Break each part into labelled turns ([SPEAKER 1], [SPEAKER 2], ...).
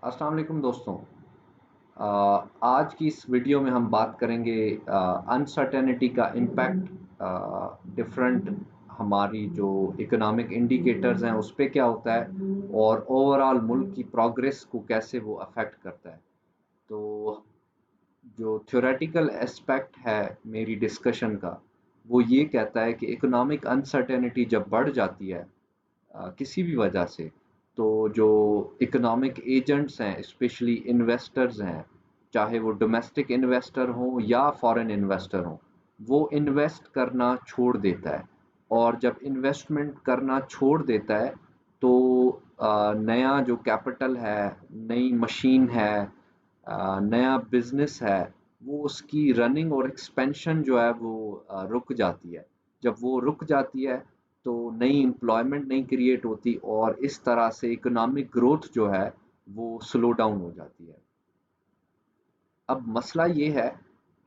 [SPEAKER 1] अस्सलाम वालेकुम दोस्तों। आज की इस वीडियो में हम बात करेंगे अनसर्टेनिटी का इम्पैक्ट डिफरेंट हमारी जो इकोनॉमिक इंडिकेटर्स हैं उस पे क्या होता है और ओवरऑल मुल्क की प्रोग्रेस को कैसे वो अफेक्ट करता है। तो जो थ्योरेटिकल एस्पेक्ट है मेरी डिस्कशन का, वो ये कहता है कि इकोनॉमिक अनसर्टेनिटी जब बढ़ जाती है किसी भी वजह से, तो जो इकोनॉमिक एजेंट्स हैं, स्पेशली इन्वेस्टर्स हैं, चाहे वो डोमेस्टिक इन्वेस्टर हों या फॉरेन इन्वेस्टर हों, वो इन्वेस्ट करना छोड़ देता है। और जब इन्वेस्टमेंट करना छोड़ देता है, तो नया जो कैपिटल है, नई मशीन है, नया बिजनेस है, वो उसकी रनिंग और एक्सपेंशन जो है वो रुक जाती है। जब वो रुक जाती है तो नई एम्प्लॉयमेंट नहीं क्रिएट होती और इस तरह से इकोनॉमिक ग्रोथ जो है वो स्लो डाउन हो जाती है। अब मसला ये है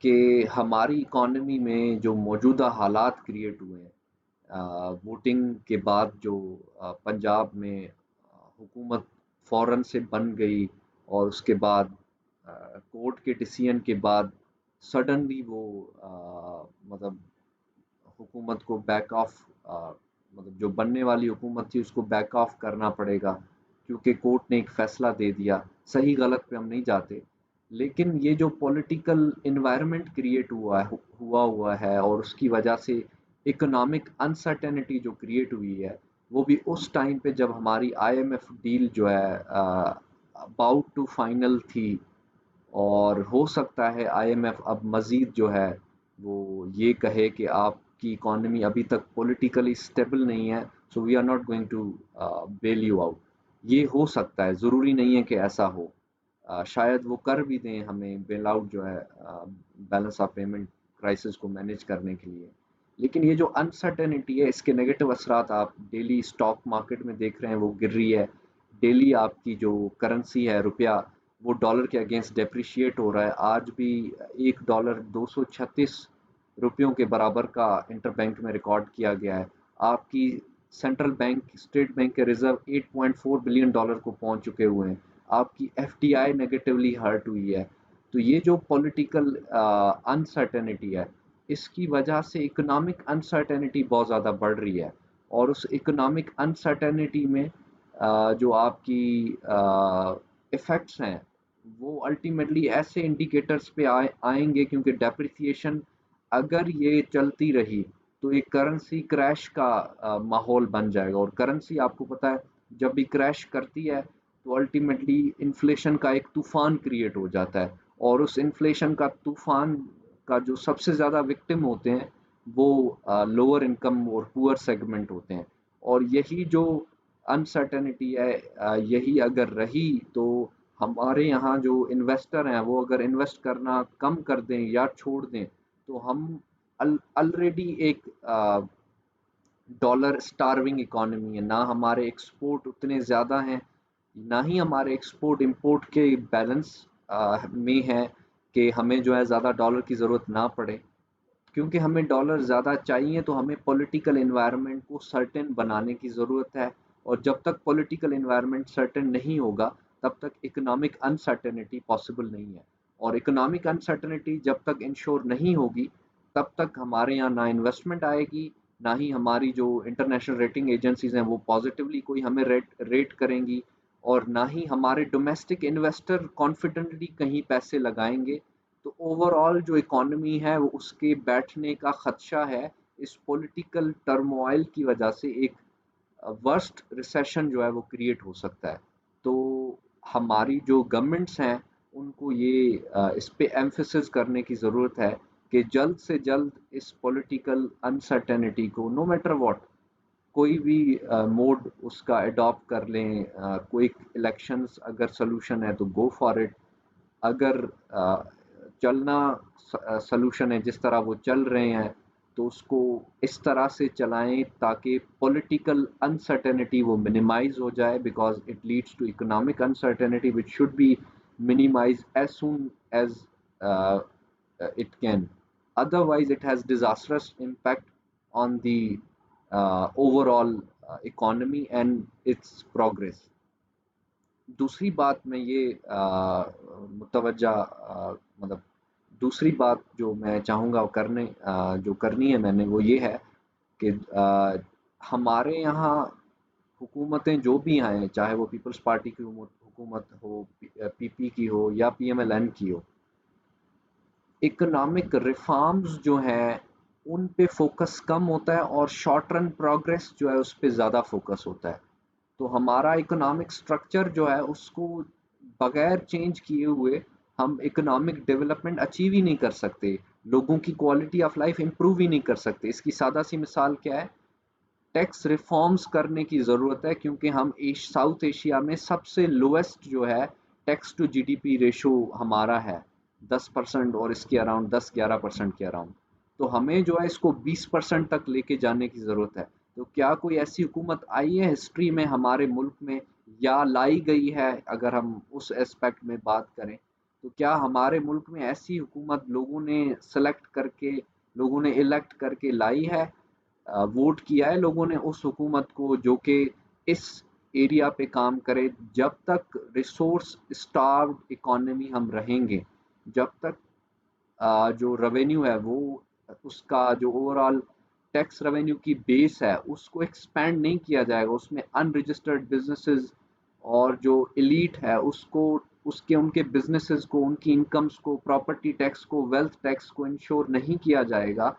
[SPEAKER 1] कि हमारी इकॉनमी में जो मौजूदा हालात क्रिएट हुए हैं, वोटिंग के बाद जो पंजाब में हुकूमत फ़ौरन से बन गई और उसके बाद कोर्ट के डिसीजन के बाद सडनली वो मतलब हुकूमत को बैक ऑफ मतलब जो बनने वाली हुकूमत थी उसको बैक ऑफ करना पड़ेगा, क्योंकि कोर्ट ने एक फ़ैसला दे दिया। सही गलत पे हम नहीं जाते, लेकिन ये जो पॉलिटिकल एनवायरनमेंट क्रिएट हुआ है और उसकी वजह से इकोनॉमिक अनसर्टेनिटी जो क्रिएट हुई है, वो भी उस टाइम पे जब हमारी आईएमएफ डील जो है अबाउट टू फाइनल थी। और हो सकता है आईएमएफ अब मज़ीद जो है वो ये कहे कि आपकी इकॉनमी अभी तक पॉलिटिकली स्टेबल नहीं है, so we are not going to bail you out. ये हो सकता है, ज़रूरी नहीं है कि ऐसा हो। शायद वो कर भी दें हमें बेल आउट जो है बैलेंस ऑफ पेमेंट क्राइसिस को मैनेज करने के लिए। लेकिन ये जो अनसर्टेनिटी है, इसके नेगेटिव असरात आप डेली स्टॉक मार्केट में देख रहे हैं, वो गिर रही है। डेली आपकी जो करेंसी है रुपया, वो डॉलर के अगेंस्ट डेप्रिशिएट हो रहा है। आज भी $1 236 रुपयों के बराबर का इंटरबैंक में रिकॉर्ड किया गया है। आपकी सेंट्रल बैंक स्टेट बैंक के रिजर्व $8.4 बिलियन को पहुंच चुके हुए हैं। आपकी एफडीआई नेगेटिवली हर्ट हुई है। तो ये जो पॉलिटिकल अनसर्टेनिटी है, इसकी वजह से इकोनॉमिक अनसर्टेनिटी बहुत ज़्यादा बढ़ रही है। और उस इकोनॉमिक अनसर्टेनिटी में जो आपकी इफ़ेक्ट्स हैं, वो अल्टीमेटली ऐसे इंडिकेटर्स पे आएंगे, क्योंकि डेप्रिसिएशन अगर ये चलती रही तो एक करेंसी क्रैश का माहौल बन जाएगा। और करेंसी आपको पता है, जब भी क्रैश करती है तो अल्टीमेटली इन्फ्लेशन का एक तूफान क्रिएट हो जाता है। और उस इन्फ्लेशन का तूफान का जो सबसे ज़्यादा विक्टिम होते हैं वो लोअर इनकम और पुअर सेगमेंट होते हैं। और यही जो अनसर्टेनिटी है, यही अगर रही तो हमारे यहाँ जो इन्वेस्टर हैं वो अगर इन्वेस्ट करना कम कर दें या छोड़ दें, तो हम ऑलरेडी एक डॉलर स्टार्विंग इकोनॉमी है। ना हमारे एक्सपोर्ट उतने ज़्यादा हैं, ना ही हमारे एक्सपोर्ट इंपोर्ट के बैलेंस में है कि हमें जो है ज़्यादा डॉलर की ज़रूरत ना पड़े। क्योंकि हमें डॉलर ज़्यादा चाहिए तो हमें पॉलिटिकल एनवायरनमेंट को सर्टेन बनाने की ज़रूरत है। और जब तक पॉलिटिकल एनवायरनमेंट सर्टेन नहीं होगा, तब तक इकोनॉमिक अनसर्टेनिटी पॉसिबल नहीं है। और इकोनॉमिक अनसर्टेनिटी जब तक इंश्योर नहीं होगी, तब तक हमारे यहाँ ना इन्वेस्टमेंट आएगी, ना ही हमारी जो इंटरनेशनल रेटिंग एजेंसीज हैं वो पॉजिटिवली कोई हमें रेट रेट करेंगी, और ना ही हमारे डोमेस्टिक इन्वेस्टर कॉन्फिडेंटली कहीं पैसे लगाएंगे। तो ओवरऑल जो इकॉनमी है वो उसके बैठने का खदशा है। इस पॉलिटिकल टर्मोइल की वजह से एक वर्स्ट रिसेशन जो है वो क्रिएट हो सकता है। तो हमारी जो गवर्नमेंट्स हैं उनको ये इस पे एम्फेसिस करने की ज़रूरत है कि जल्द से जल्द इस पॉलिटिकल अनसर्टेनिटी को, नो मैटर व्हाट, कोई भी मोड उसका अडॉप्ट कर लें। कोई इलेक्शंस अगर सॉल्यूशन है तो गो फॉर इट। अगर चलना सॉल्यूशन है जिस तरह वो चल रहे हैं, तो उसको इस तरह से चलाएं ताकि पॉलिटिकल अनसर्टेनिटी वो मिनिमाइज हो जाए, because it leads to economic uncertainty which should be minimized as soon as it can. Otherwise, it has disastrous impact on the overall economy and its progress. दूसरी बात मैं ये मुतवज्जा मतलब दूसरी बात जो मैं चाहूँगा जो करनी है मैंने वो ये है कि हमारे यहाँ हुकूमतें जो भी आएँ, चाहे वो पीपल्स पार्टी की हुकूमत हो, पीपी की हो या पीएमएलएन की हो, इकोनॉमिक रिफॉर्म्स जो हैं, उन पे फ़ोकस कम होता है और शॉर्ट रन प्रोग्रेस जो है उस पे ज़्यादा फ़ोकस होता है। तो हमारा इकोनॉमिक स्ट्रक्चर जो है उसको बगैर चेंज किए हुए हम इकोनॉमिक डेवलपमेंट अचीव ही नहीं कर सकते। लोगों की क्वालिटी ऑफ लाइफ इम्प्रूव ही नहीं कर सकते। इसकी सादा सी मिसाल क्या है? टैक्स रिफॉर्म्स करने की ज़रूरत है क्योंकि हम साउथ एशिया में सबसे लोएस्ट जो है टैक्स टू जीडीपी रेशो हमारा है 10% और इसके अराउंड 10-11% के अराउंड। तो हमें जो है इसको 20% तक लेके जाने की ज़रूरत है। तो क्या कोई ऐसी हुकूमत आई है हिस्ट्री में हमारे मुल्क में या लाई गई है, अगर हम उस एस्पेक्ट में बात करें तो क्या हमारे मुल्क में ऐसी हुकूमत लोगों ने सेलेक्ट करके, लोगों ने इलेक्ट करके लाई है? वोट किया है लोगों ने उस हुकूमत को जो कि इस एरिया पे काम करे। जब तक रिसोर्स स्टार्व्ड इकोनॉमी हम रहेंगे, जब तक जो रेवेन्यू है वो उसका जो ओवरऑल टैक्स रेवेन्यू की बेस है उसको एक्सपेंड नहीं किया जाएगा, उसमें अनरजिस्टर्ड बिजनेसेस और जो एलीट है उसको उसके उनके बिजनेसेस को, उनकी इनकम्स को, प्रॉपर्टी टैक्स को, वेल्थ टैक्स को इंश्योर नहीं किया जाएगा,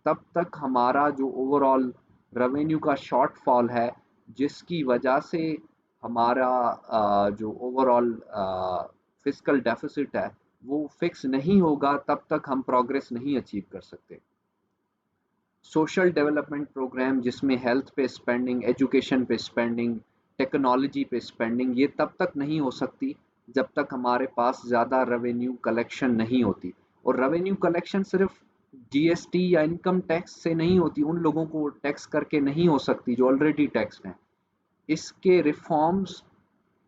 [SPEAKER 1] तब तक हमारा जो ओवरऑल रेवेन्यू का शॉर्टफॉल है, जिसकी वजह से हमारा जो ओवरऑल फिस्कल डेफिसिट है वो फिक्स नहीं होगा, तब तक हम प्रोग्रेस नहीं अचीव कर सकते। सोशल डेवलपमेंट प्रोग्राम जिसमें हेल्थ पे स्पेंडिंग, एजुकेशन पे स्पेंडिंग, टेक्नोलॉजी पे स्पेंडिंग, ये तब तक नहीं हो सकती जब तक हमारे पास ज़्यादा रेवेन्यू कलेक्शन नहीं होती। और रेवेन्यू कलेक्शन सिर्फ जीएसटी या इनकम टैक्स से नहीं होती, उन लोगों को टैक्स करके नहीं हो सकती जो ऑलरेडी टैक्स हैं। इसके रिफॉर्म्स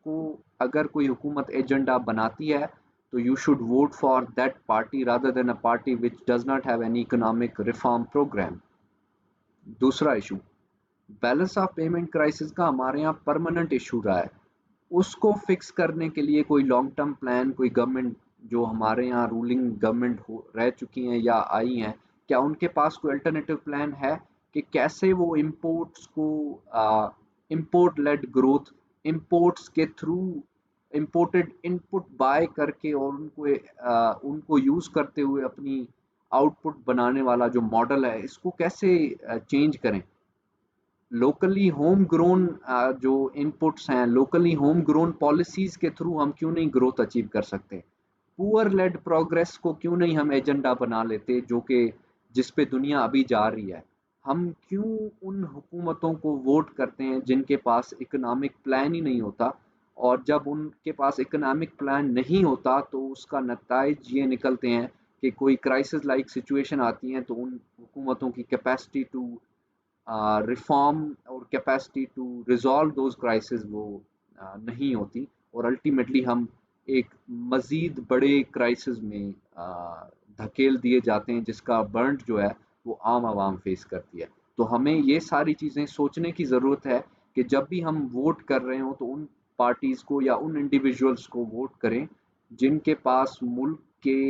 [SPEAKER 1] को अगर कोई हुकूमत एजेंडा बनाती है तो you should vote for that party rather than a party which does not have any economic reform programme. दूसरा issue, balance of payment crisis का हमारे यहाँ परमानेंट इशू रहा है। उसको फिक्स करने के लिए कोई लॉन्ग टर्म प्लान, कोई गवर्नमेंट जो हमारे यहाँ रूलिंग गवर्नमेंट हो रह चुकी हैं या आई हैं, क्या उनके पास कोई अल्टरनेटिव प्लान है कि कैसे वो इम्पोर्ट्स को, इम्पोर्ट लेड ग्रोथ, इम्पोर्ट्स के थ्रू इम्पोर्टेड इनपुट बाय करके और उनको यूज़ करते हुए अपनी आउटपुट बनाने वाला जो मॉडल है इसको कैसे चेंज करें? लोकली होम ग्रोन जो इनपुट्स हैं, लोकली होम ग्रोन पॉलिसीज के थ्रू हम क्यों नहीं ग्रोथ अचीव कर सकते? पुअर लेड प्रोग्रेस को क्यों नहीं हम एजेंडा बना लेते जो कि जिस पे दुनिया अभी जा रही है? हम क्यों उन हुकूमतों को वोट करते हैं जिनके पास इकोनॉमिक प्लान ही नहीं होता? और जब उनके पास इकोनॉमिक प्लान नहीं होता तो उसका नताइज ये निकलते हैं कि कोई क्राइसिस लाइक सिचुएशन आती है तो उन हुकूमतों की कैपेसिटी टू रिफॉर्म और capacity to resolve those crisis वो नहीं होती, और अल्टीमेटली हम एक मज़ीद बड़े क्राइसिस में धकेल दिए जाते हैं जिसका बर्nt जो है वो आम आवाम फेस करती है। तो हमें ये सारी चीज़ें सोचने की ज़रूरत है कि जब भी हम वोट कर रहे हों तो उन पार्टीज़ को या उन इंडिविजुअल्स को वोट करें जिनके पास मुल्क के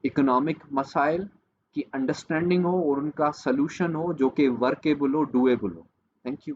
[SPEAKER 1] इकोनॉमिक मसाइल की अंडरस्टैंडिंग हो और उनका सलूशन हो जो कि वर्केबल हो, डूएबल हो। Thank you.